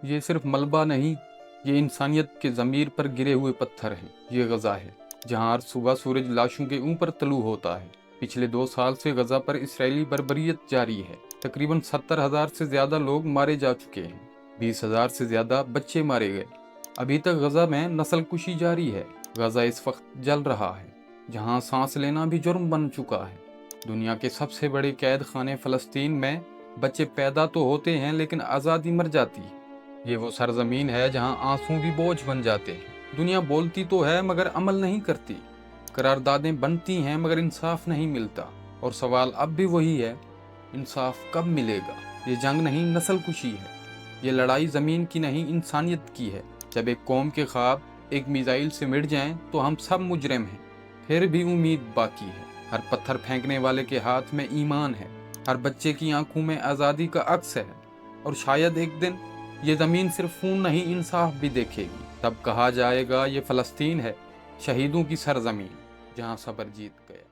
یہ صرف ملبہ نہیں، یہ انسانیت کے ضمیر پر گرے ہوئے پتھر ہیں۔ یہ غزہ ہے جہاں ہر صبح سورج لاشوں کے اوپر طلوع ہوتا ہے۔ پچھلے 2 سال سے غزہ پر اسرائیلی بربریت جاری ہے۔ تقریباً 70,000 سے زیادہ لوگ مارے جا چکے ہیں، 20,000 سے زیادہ بچے مارے گئے۔ ابھی تک غزہ میں نسل کشی جاری ہے۔ غزہ اس وقت جل رہا ہے جہاں سانس لینا بھی جرم بن چکا ہے۔ دنیا کے سب سے بڑے قید خانے فلسطین میں بچے پیدا تو ہوتے ہیں لیکن آزادی مر جاتی ہے۔ یہ وہ سرزمین ہے جہاں آنسو بھی بوجھ بن جاتے ہیں۔ دنیا بولتی تو ہے مگر عمل نہیں کرتی۔ قراردادیں بنتی ہیں مگر انصاف نہیں ملتا۔ اور سوال اب بھی وہی ہے، انصاف کب ملے گا؟ یہ جنگ نہیں، نسل کشی ہے۔ یہ لڑائی زمین کی نہیں، انسانیت کی ہے۔ جب ایک قوم کے خواب ایک میزائل سے مٹ جائیں تو ہم سب مجرم ہیں۔ پھر بھی امید باقی ہے۔ ہر پتھر پھینکنے والے کے ہاتھ میں ایمان ہے، ہر بچے کی آنکھوں میں آزادی کا عکس ہے، اور شاید ایک دن یہ زمین صرف خون نہیں، انصاف بھی دیکھے گی۔ تب کہا جائے گا یہ فلسطین ہے، شہیدوں کی سرزمین، جہاں صبر جیت گیا۔